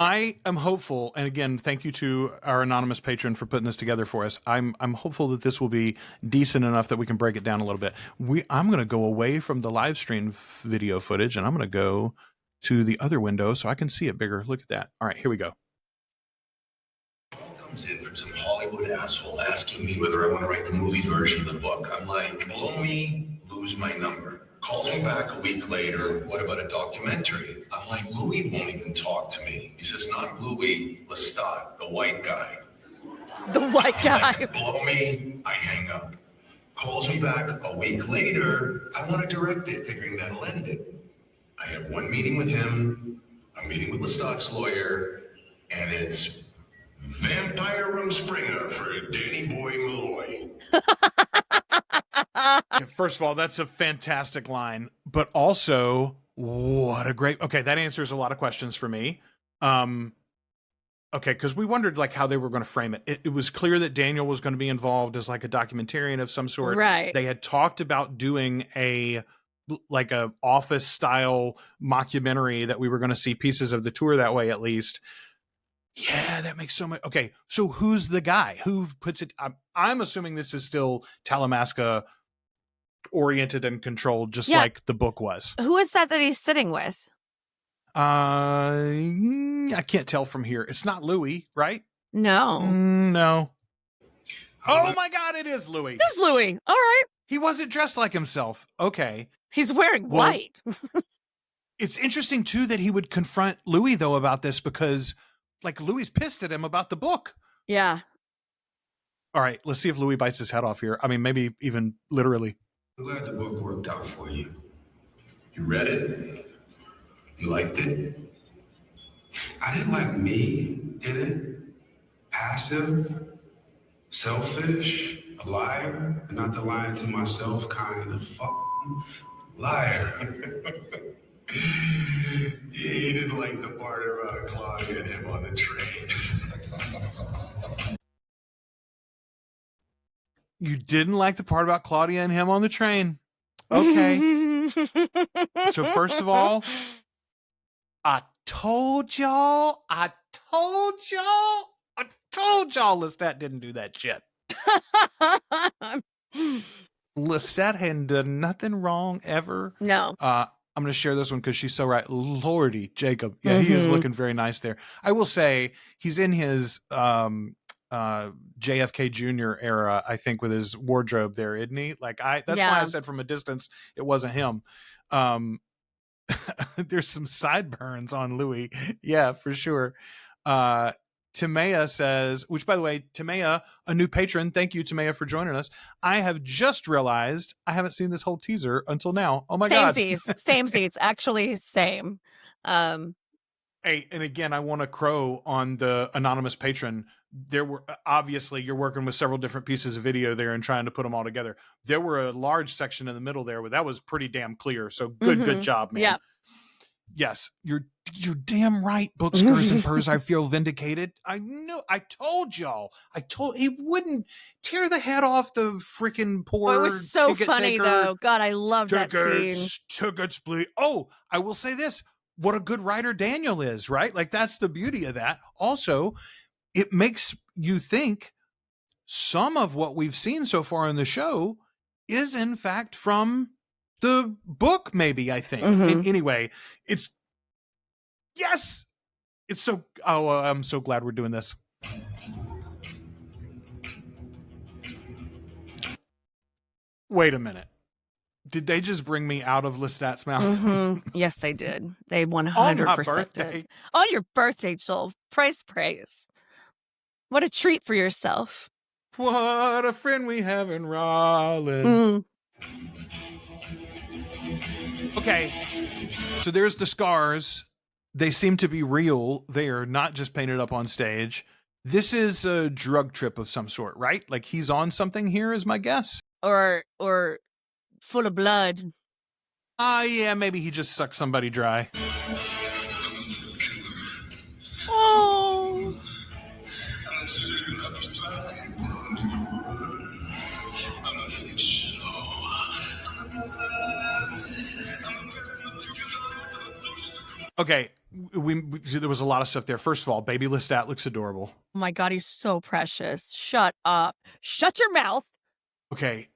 I am hopeful, and again, thank you to our anonymous patron for putting this together for us. I'm hopeful that this will be decent enough that we can break it down a little bit. I'm going to go away from the live stream video footage, and I'm going to go to the other window so I can see it bigger. Look at that. All right, here we go. Comes in from some Hollywood asshole asking me whether I want to write the movie version of the book. I'm like, blow me, lose my number. Calls me back a week later, what about a documentary? I'm like, Louis won't even talk to me. He says, not Louis Lestat, the white guy. The white guy. Like, blow me, I hang up. Calls me back a week later, I want to direct it, figuring that'll end it. I have one meeting with him, a meeting with Lestat's lawyer, and it's Vampire Springer for Danny Boy Malloy. First of all, that's a fantastic line, but also what a great, okay, that answers a lot of questions for me. Okay, because we wondered like how they were going to frame it. It was clear that Daniel was going to be involved as like a documentarian of some sort. Right. They had talked about doing a office style mockumentary that we were going to see pieces of the tour that way at least. Yeah, that makes so much. Okay, so who's the guy who puts it? I'm assuming this is still Talamasca oriented and controlled, just like the book was. Who is that he's sitting with? I can't tell from here. It's not Louis, right? No. No. Oh my God, it is Louis. It's Louis. All right. He wasn't dressed like himself. Okay. He's wearing white. It's interesting too that he would confront Louis though about this because like Louis pissed at him about the book. Yeah. All right, let's see if Louis bites his head off here. I mean, maybe even literally. I'm glad the book worked out for you. You read it? You liked it? I didn't like me in it. Passive, selfish, a liar, and not the lying to myself kind of fucking liar. He didn't like the part about Claudia and him on the train. You didn't like the part about Claudia and him on the train. Okay. So first of all, I told y'all Lestat didn't do that shit. Lestat hadn't done nothing wrong ever. No. I'm going to share this one because she's so right. Lordy, Jacob. Yeah, he is looking very nice there. I will say he's in his JFK Jr. era, I think, with his wardrobe there, isn't he? Like that's why I said from a distance it wasn't him. There's some sideburns on Louis. Yeah, for sure. Timea says, which by the way, Timea, a new patron. Thank you, Timea, for joining us. I have just realized I haven't seen this whole teaser until now. Oh my God. Same seats. Actually, same. Hey, and again, I want to crow on the anonymous patron. There were obviously you're working with several different pieces of video there and trying to put them all together. There were a large section in the middle there where that was pretty damn clear. So good job, man. Yeah. Yes, you're damn right, Bookskers and Purrs. I feel vindicated. I knew. I told y'all. He wouldn't tear the head off the freaking poor. It was so funny though. God, I love that scene. Tickets, please. Oh, I will say this. What a good writer Daniel is, right? Like that's the beauty of that. Also, it makes you think some of what we've seen so far in the show is in fact from the book, maybe, I think. Anyway, it's so, I'm so glad we're doing this. Wait a minute. Did they just bring me out of Lestat's mouth? Yes, they did. They 100% On my birthday. did. On your birthday, Joel. Praise. What a treat for yourself. What a friend we have in Rollin. Okay, so there's the scars. They seem to be real. They are not just painted up on stage. This is a drug trip of some sort, right? Like he's on something here is my guess. Or full of blood. Yeah, maybe he just sucked somebody dry. Oh. Okay, there was a lot of stuff there. First of all, baby Lestat looks adorable. Oh my God, he's so precious. Shut up. Shut your mouth. Okay,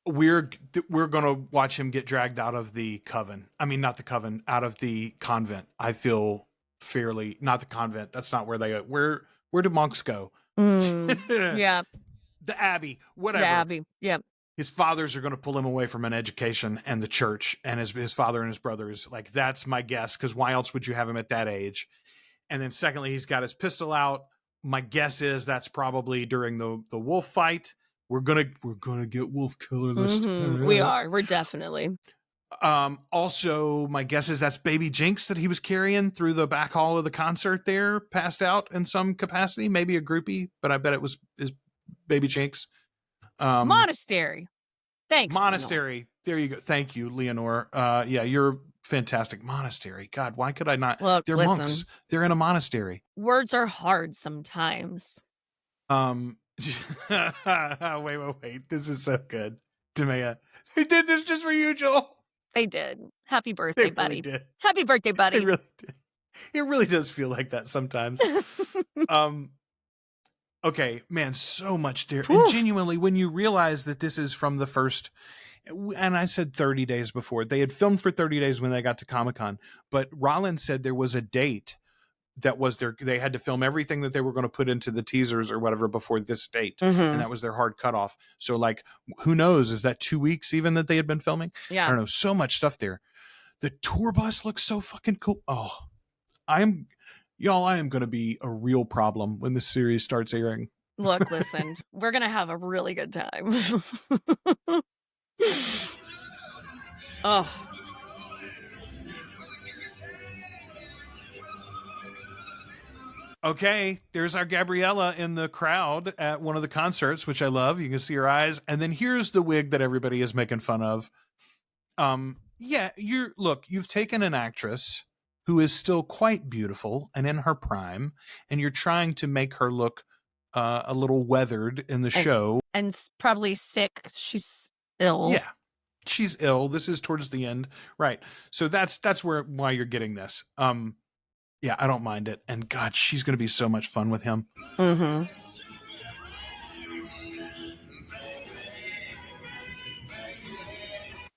we're gonna watch him get dragged out of the coven. I mean, not the coven, out of the convent. I feel fairly not the convent. That's not where they go. Where do monks go? Yeah. The abbey, whatever. The abbey. Yep. His fathers are going to pull him away from an education and the church, and his father and his brothers. Like, that's my guess, because why else would you have him at that age? And then secondly, he's got his pistol out. My guess is that's probably during the wolf fight. We're gonna get wolf killer Lestat. We are. We're definitely. Also, my guess is that's baby Jinx that he was carrying through the back hall of the concert there, passed out in some capacity, maybe a groupie, but I bet it was his baby Jinx. Monastery. Thanks. Monastery. Leonore. There you go. Thank you, Leonore. Yeah, you're fantastic. Monastery. God, why could I not? Look, They're listen. monks. They're in a monastery. Words are hard sometimes. Wait. This is so good. Timea. They did this just for you, Joel. They did. Happy birthday, They buddy. really did. Happy birthday, buddy. They really did. It really does feel like that sometimes. Okay, man, so much there. And genuinely, when you realize that this is from the first, and I said 30 days before, they had filmed for 30 days when they got to Comic-Con, but Rollins said there was a date that was they had to film everything that they were going to put into the teasers or whatever before this date. And that was their hard cutoff. So, like, who knows? Is that 2 weeks even that they had been filming? Yeah. I don't know. So much stuff there. The tour bus looks so fucking cool. Oh, I am going to be a real problem when this series starts airing. Look, listen, we're going to have a really good time. Oh. Okay, there's our Gabriella in the crowd at one of the concerts, which I love. You can see her eyes. And then here's the wig that everybody is making fun of. Yeah, you've taken an actress who is still quite beautiful and in her prime, and you're trying to make her look a little weathered in the show. And probably sick. She's ill. Yeah, she's ill. This is towards the end. Right. So that's why you're getting this. Yeah, I don't mind it. And God, she's going to be so much fun with him.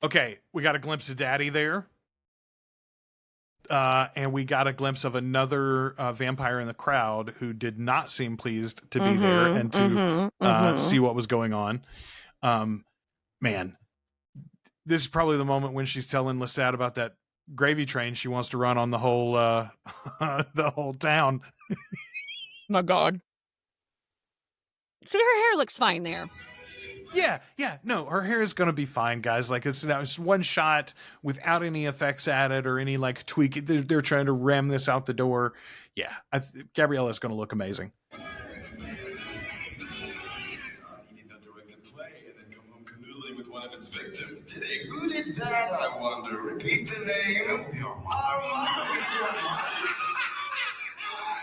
Okay, we got a glimpse of Daddy there. And we got a glimpse of another vampire in the crowd who did not seem pleased to be there and to see what was going on. Man, this is probably the moment when she's telling Lestat about that gravy train she wants to run on the whole the whole town. My God. See, her hair looks fine there. Yeah, no, her hair is gonna be fine, guys. Like, it's one shot without any effects added or any like tweak. They're trying to ram this out the door. Yeah, Gabriella's gonna look amazing. Who did that, I wonder? Repeat the name.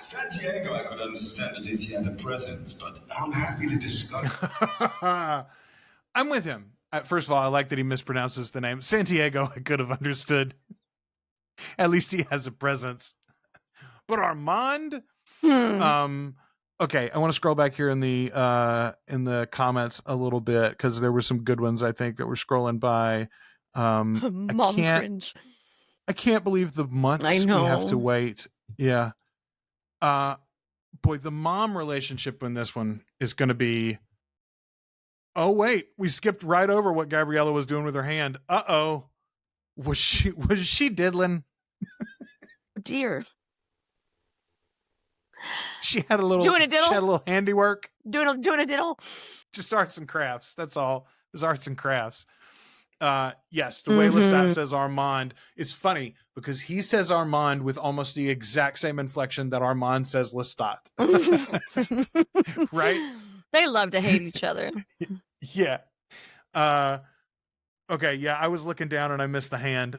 Santiago, I could understand at least he had a presence, but I'm happy to discuss. I'm with him. First of all, I like that he mispronounces the name. Santiago, I could have understood. At least he has a presence. But Armand? Okay, I want to scroll back here in the comments a little bit because there were some good ones I think that were scrolling by. Mom cringe. I can't believe the months I know. we have to wait. Yeah. Boy, the mom relationship in this one is going to be. Oh wait, we skipped right over what Gabriella was doing with her hand. Uh-oh. Was she diddling? Dear. She had a little Doing a diddle? She had a little handiwork. Doing a diddle? Just arts and crafts. That's all. It was arts and crafts. Yes, the way Lestat says Armand, it's funny because he says Armand with almost the exact same inflection that Armand says Lestat. Right? They love to hate each other. Yeah. Okay, yeah, I was looking down and I missed the hand.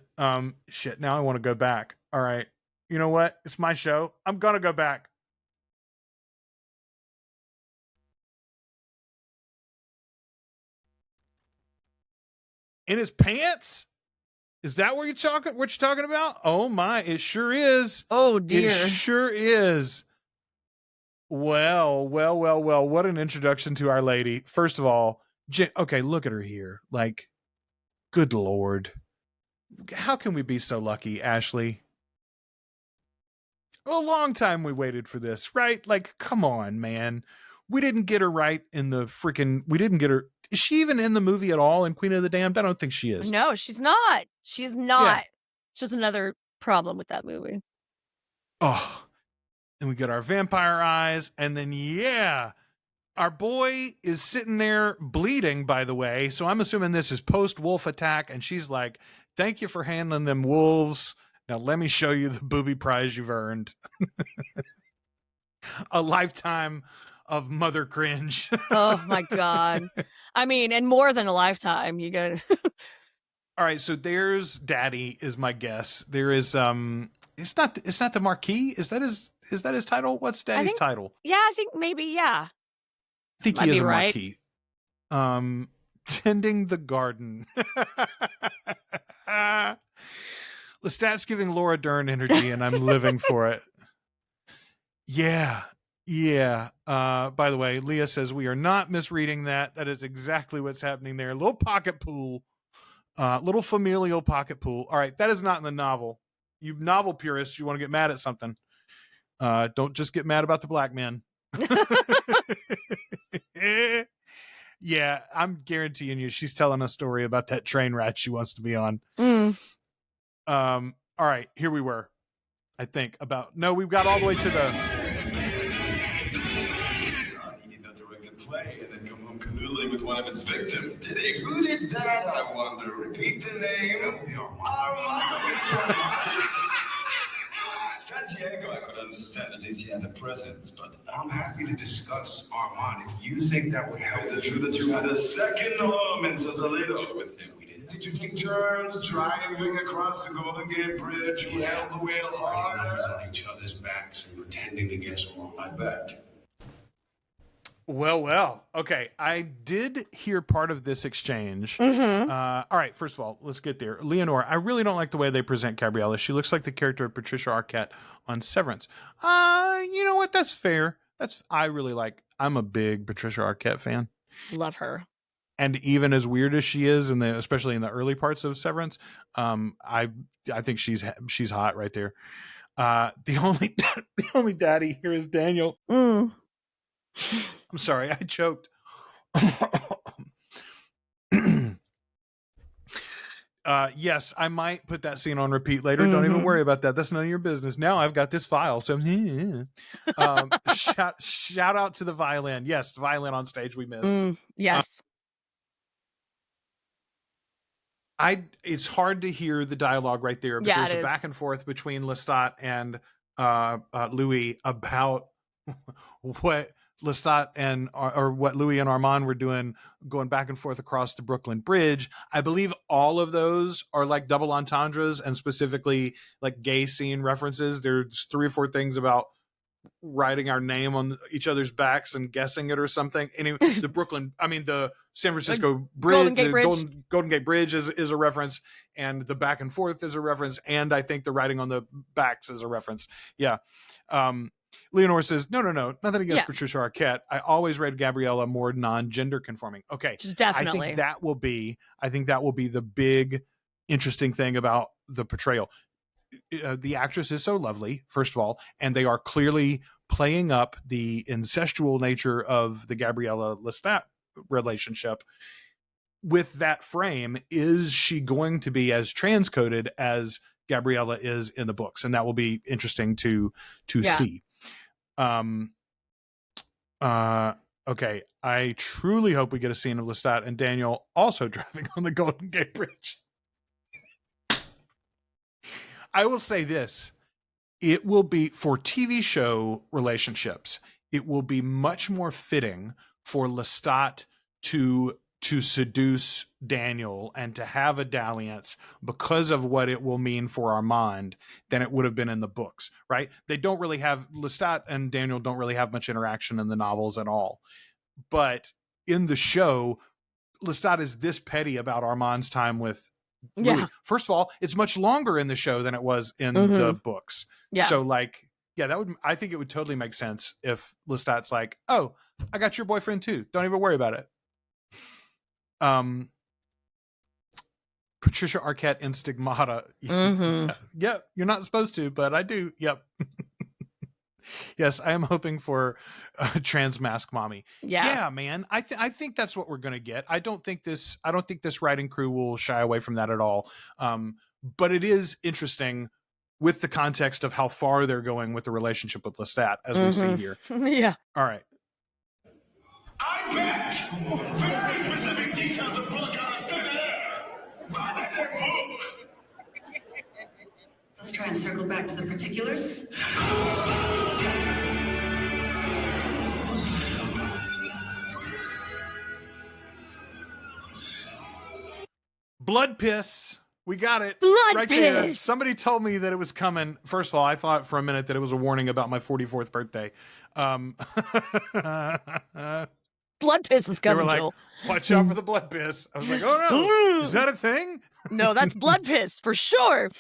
Shit, now I want to go back. All right. You know what? It's my show. I'm gonna go back. In his pants? Is that what you're talking about? Oh my, it sure is. Oh dear. It sure is. Well, what an introduction to Our Lady. First of all, okay, look at her here. Like, good Lord. How can we be so lucky, Ashley? A long time we waited for this, right? Like, come on, man. We didn't get her right in the freaking... We didn't get her... Is she even in the movie at all in Queen of the Damned? I don't think she is. No, she's not. She's not. It's just another problem with that movie. Oh, and we get our vampire eyes, and then, yeah, our boy is sitting there bleeding, by the way. So I'm assuming this is post-wolf attack, and she's like, thank you for handling them wolves. Now let me show you the booby prize you've earned. A lifetime of mother cringe. Oh my God. I mean, and more than a lifetime. You got All right, so there's Daddy is my guess. There is it's not the Marquis. Is that his title? What's Daddy's title? Yeah, I think maybe, yeah. I think he is a Marquis. Tending the garden. Lestat's giving Laura Dern energy, and I'm living for it. Yeah. By the way, Leah says we are not misreading that. That is exactly what's happening there. Little pocket pool. Little familial pocket pool. All right, that is not in the novel. You novel purists, you want to get mad at something. Don't just get mad about the black man. Yeah, I'm guaranteeing you she's telling a story about that train ride she wants to be on. All right, here we were. I think no, we've got all the way to the... He did not direct a play and then come home canoodling with one of its victims. Did he? Who did that, I wonder? Repeat the name. Santiago, I could understand. At least he had a presence, but I'm happy to discuss Armand if you think that would help. is it true that you had a second home in Sausalito with him? Did you take turns driving across the Golden Gate Bridge? You held the wheel harder? On each other's backs and pretending to guess wrong. I bet. Well. Okay, I did hear part of this exchange. All right, first of all, let's get there. Leonore, I really don't like the way they present Gabriella. She looks like the character of Patricia Arquette on Severance. You know what? That's fair. I'm a big Patricia Arquette fan. Love her. And even as weird as she is, especially in the early parts of Severance, I think she's hot right there. The only daddy here is Daniel. I'm sorry, I choked. Yes, I might put that scene on repeat later. Don't even worry about that. That's none of your business. Now I've got this file. So shout out to the violin. Yes, the violin on stage we missed. Yes. It's hard to hear the dialogue right there, but there's a back and forth between Lestat and Louis about what Lestat or what Louis and Armand were doing, going back and forth across the Brooklyn Bridge. I believe all of those are like double entendres and specifically like gay scene references. There's 3 or 4 things about writing our name on each other's backs and guessing it or something. Anyway, the San Francisco Bridge, Golden Gate Bridge is a reference, and the back and forth is a reference, and I think the writing on the backs is a reference. Yeah. Leonore says, no, nothing against Patricia Arquette. I always read Gabriella more non-gender conforming. Okay. Just definitely. I think that will be the big interesting thing about the portrayal. The actress is so lovely, first of all, and they are clearly playing up the incestual nature of the Gabriella Lestat relationship. With that frame, is she going to be as transcoded as Gabriella is in the books? And that will be interesting to see. Okay, I truly hope we get a scene of Lestat and Daniel also driving on the Golden Gate Bridge. I will say this, it will be, for TV show relationships, it will be much more fitting for Lestat to seduce Daniel and to have a dalliance because of what it will mean for Armand than it would have been in the books, right? Lestat and Daniel don't really have much interaction in the novels at all. But in the show, Lestat is this petty about Armand's time with Louis. Yeah. First of all, it's much longer in the show than it was in Mhm. the books. Yeah. So like, yeah, I think it would totally make sense if Lestat's like, oh, I got your boyfriend too. Don't even worry about it. Patricia Arquette in Stigmata. Mhm. Yeah, you're not supposed to, but I do. Yep. Yes, I am hoping for trans mask mommy. Yeah, man. I think that's what we're gonna get. I don't think this writing crew will shy away from that at all. But it is interesting with the context of how far they're going with the relationship with Lestat, as we see here. Yeah. All right. I bet very specific details of blood out of thin air. By that book. Let's try and circle back to the particulars. Blood piss. We got it. Blood right piss. there. Somebody told me that it was coming. First of all, I thought for a minute that it was a warning about my 44th birthday. Blood piss is They were coming, like, Joel. watch out for the blood piss. I was like, oh no, is that a thing? No, that's blood piss for sure.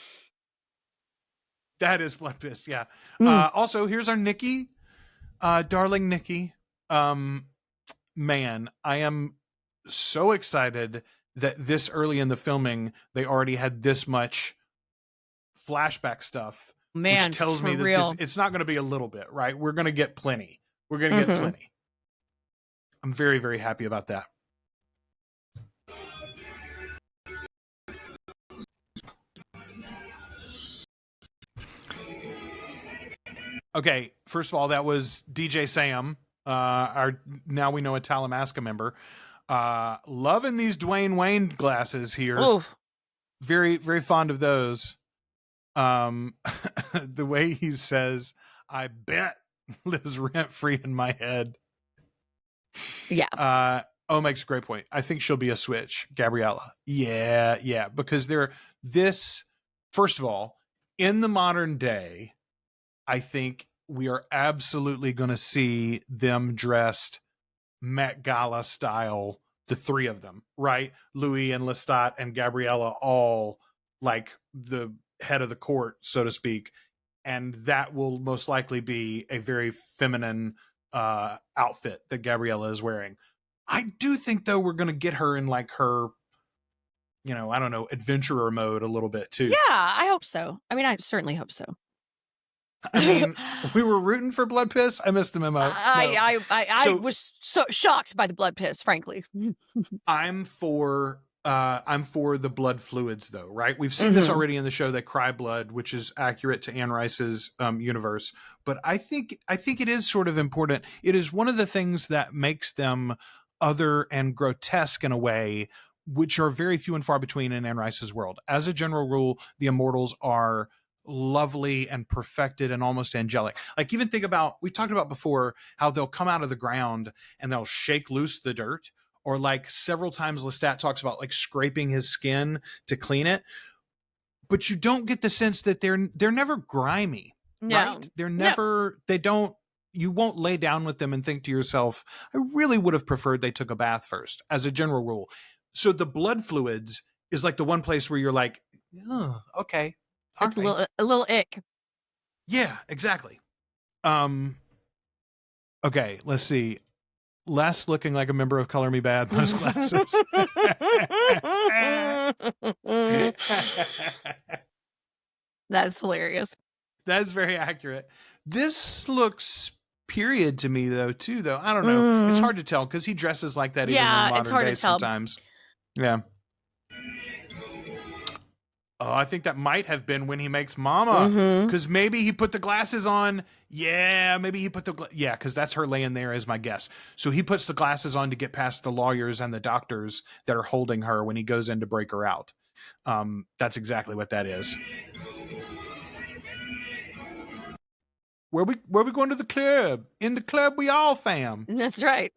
That is blood piss, yeah. Also, here's our Nikki. Darling Nikki. Man, I am so excited that this early in the filming, they already had this much flashback stuff. Man, which tells for me that real. it's not going to be a little bit, right? We're going to get plenty. We're going to get plenty. I'm very, very happy about that. Okay, first of all, that was DJ Sam, our now we know a Talamasca member. Loving these Dwayne Wayne glasses here. Oh, Very, very fond of those. The way he says, I bet lives rent free in my head. yeah. Makes a great point. I think she'll be a switch, Gabriella. Yeah, because first of all, in the modern day, I think we are absolutely going to see them dressed Met Gala style, the three of them, right? Louis and Lestat and Gabriella, all like the head of the court, so to speak. And that will most likely be a very feminine outfit that Gabriella is wearing. I do think, though, we're going to get her in like her, I don't know, adventurer mode a little bit too. Yeah, I hope so. I mean, I certainly hope so. I mean, we were rooting for blood piss. I missed the memo. I was so shocked by the blood piss, frankly. I'm for the blood fluids, though, right? We've seen this already in the show. They cry blood, which is accurate to Anne Rice's universe. But I think it is sort of important. It is one of the things that makes them other and grotesque in a way, which are very few and far between in Anne Rice's world. As a general rule, the immortals are lovely and perfected and almost angelic. Like, even think about, we talked about before how they'll come out of the ground and they'll shake loose the dirt, or like several times Lestat talks about like scraping his skin to clean it, but you don't get the sense that they're never grimy. No. Right? They're never, you won't lay down with them and think to yourself, I really would have preferred they took a bath first, as a general rule. So the blood fluids is like the one place where you're like, oh, okay. It's a little ick. Yeah, exactly. Okay, let's see. Les looking like a member of Color Me Bad, those glasses. That is hilarious. That is very accurate. This looks period to me, though, too, though. I don't know. It's hard to tell because he dresses like that even in modern day sometimes. Yeah. Oh, I think that might have been when he makes Mama, because maybe he put the glasses on. Yeah, maybe he put because that's her laying there is my guess. So he puts the glasses on to get past the lawyers and the doctors that are holding her when he goes in to break her out. That's exactly what that is. Where we going to the club? In the club, we all fam. That's right.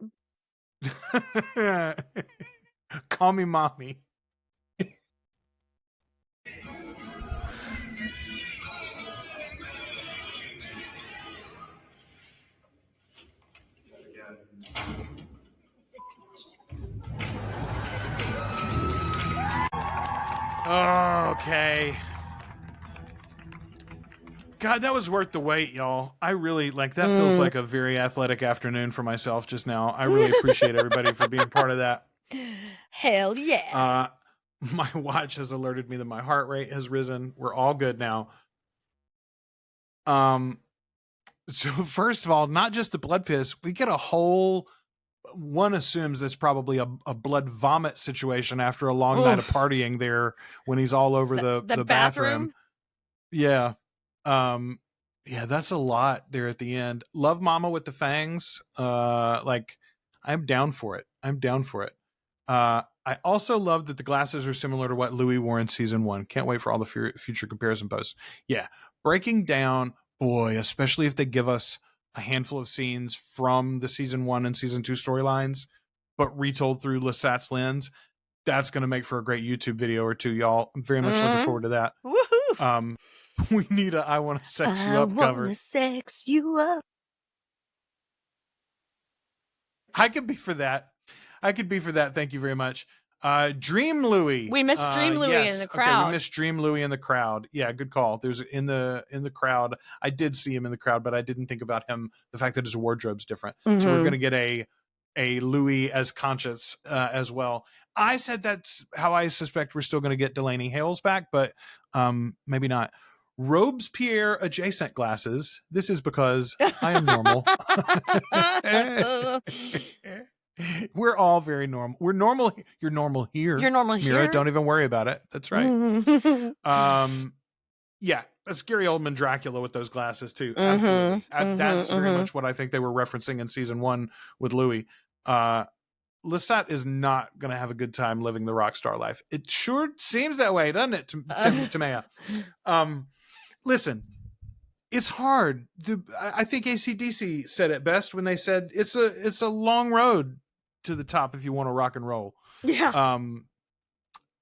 Call me mommy. Oh, okay. God, that was worth the wait, y'all. I really that feels like a very athletic afternoon for myself just now. I really appreciate everybody for being part of that. Hell yes. My watch has alerted me that my heart rate has risen. We're all good now. So first of all, not just the blood piss, we get a whole, one assumes that's probably a blood vomit situation after a long night of partying there when he's all over the bathroom. Yeah. Yeah, that's a lot there at the end. Love Mama with the fangs. I'm down for it. I also love that the glasses are similar to what Louis wore in season 1. Can't wait for all the future comparison posts. Yeah. Breaking down, boy, especially if they give us a handful of scenes from the season 1 and season 2 storylines, but retold through Lestat's lens, that's going to make for a great YouTube video or two, y'all. I'm very much looking forward to that. Woohoo! We need a I Want to Sex You Up cover. I want to sex you up. I could be for that. Thank you very much. Dream Louis. We missed Dream Louis in the crowd. Okay, we missed Dream Louis in the crowd. Yeah, good call. There's in the crowd. I did see him in the crowd, but I didn't think about him. The fact that his wardrobe's different. So we're gonna get a Louis as conscious as well. I said that's how I suspect we're still gonna get Delaney Hales back, but maybe not. Robespierre adjacent glasses. This is because I am normal. We're all very normal. We're normal. You're normal here. You're normal here. Mira, don't even worry about it. That's right. Yeah, a scary Oldman Dracula with those glasses too. Absolutely. That's very much what I think they were referencing in season 1 with Louis. Lestat is not going to have a good time living the rock star life. It sure seems that way, doesn't it, Timea? Listen, it's hard. I think AC/DC said it best when they said it's a long road to the top if you want to rock and roll. Yeah.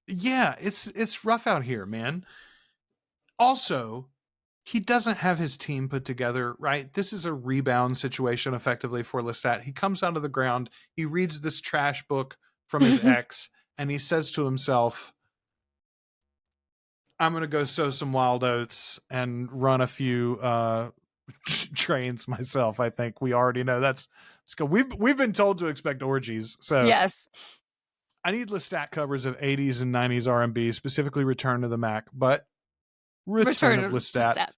Yeah, it's rough out here, man. Also, he doesn't have his team put together, right? This is a rebound situation effectively for Lestat. He comes out of the ground, he reads this trash book from his ex, and he says to himself, I'm going to go sow some wild oats and run a few trains myself. I think we already know let's go. We've been told to expect orgies. So yes, I need Lestat covers of 80s and 90s R&B, specifically Return to the Mac, but Return of Lestat.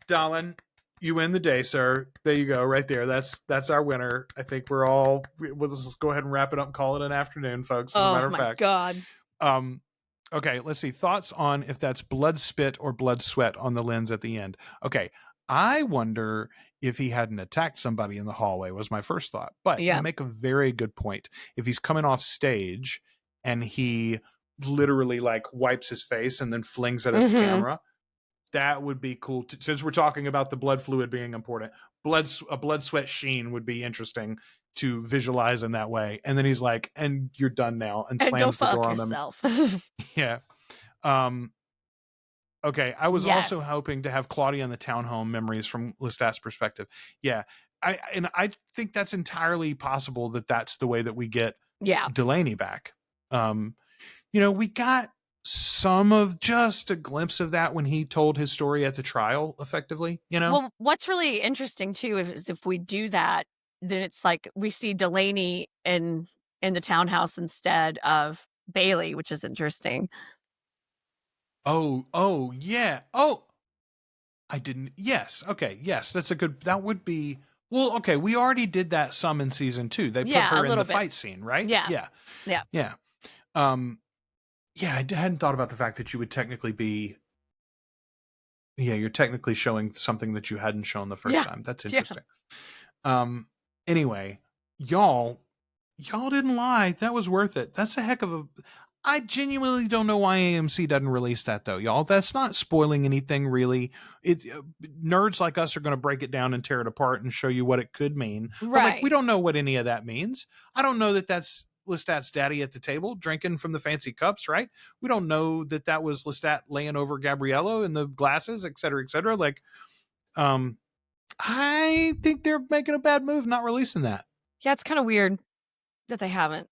Darling, you win the day, sir. There you go, right there. That's our winner. I think we'll just go ahead and wrap it up and call it an afternoon, folks. As a matter of fact. Oh my God. Okay, let's see. Thoughts on if that's blood spit or blood sweat on the lens at the end. Okay, I wonder if he hadn't attacked somebody in the hallway was my first thought. But you make a very good point. If he's coming off stage and he literally wipes his face and then flings it at the camera, that would be cool. Since we're talking about the blood fluid being important, a blood sweat sheen would be interesting to visualize in that way. And then he's like, and you're done now, and slams the door on them. Yeah. Okay. I was also hoping to have Claudia in the townhome memories from Lestat's perspective. Yeah. I think that's entirely possible that that's the way that we get Delaney back. We got just a glimpse of that when he told his story at the trial effectively, Well, what's really interesting too is if we do that, then it's like we see Delaney in the townhouse instead of Bailey, which is interesting. Oh, yeah. Oh, I didn't. Yes. Okay. Yes. That would be, well, okay. We already did that some in season 2. They put her in the fight scene, right? Yeah. Yeah. Yeah. I hadn't thought about the fact that you would technically be, you're technically showing something that you hadn't shown the first time. That's interesting. Anyway, y'all didn't lie. That was worth it. That's a heck of a, I genuinely don't know why AMC doesn't release that though, y'all. That's not spoiling anything really. Nerds like us are going to break it down and tear it apart and show you what it could mean. Right. But we don't know what any of that means. I don't know that that's Lestat's daddy at the table drinking from the fancy cups, right? We don't know that was Lestat laying over Gabriello in the glasses, et cetera, et cetera. I think they're making a bad move not releasing that. Yeah, it's kind of weird that they haven't.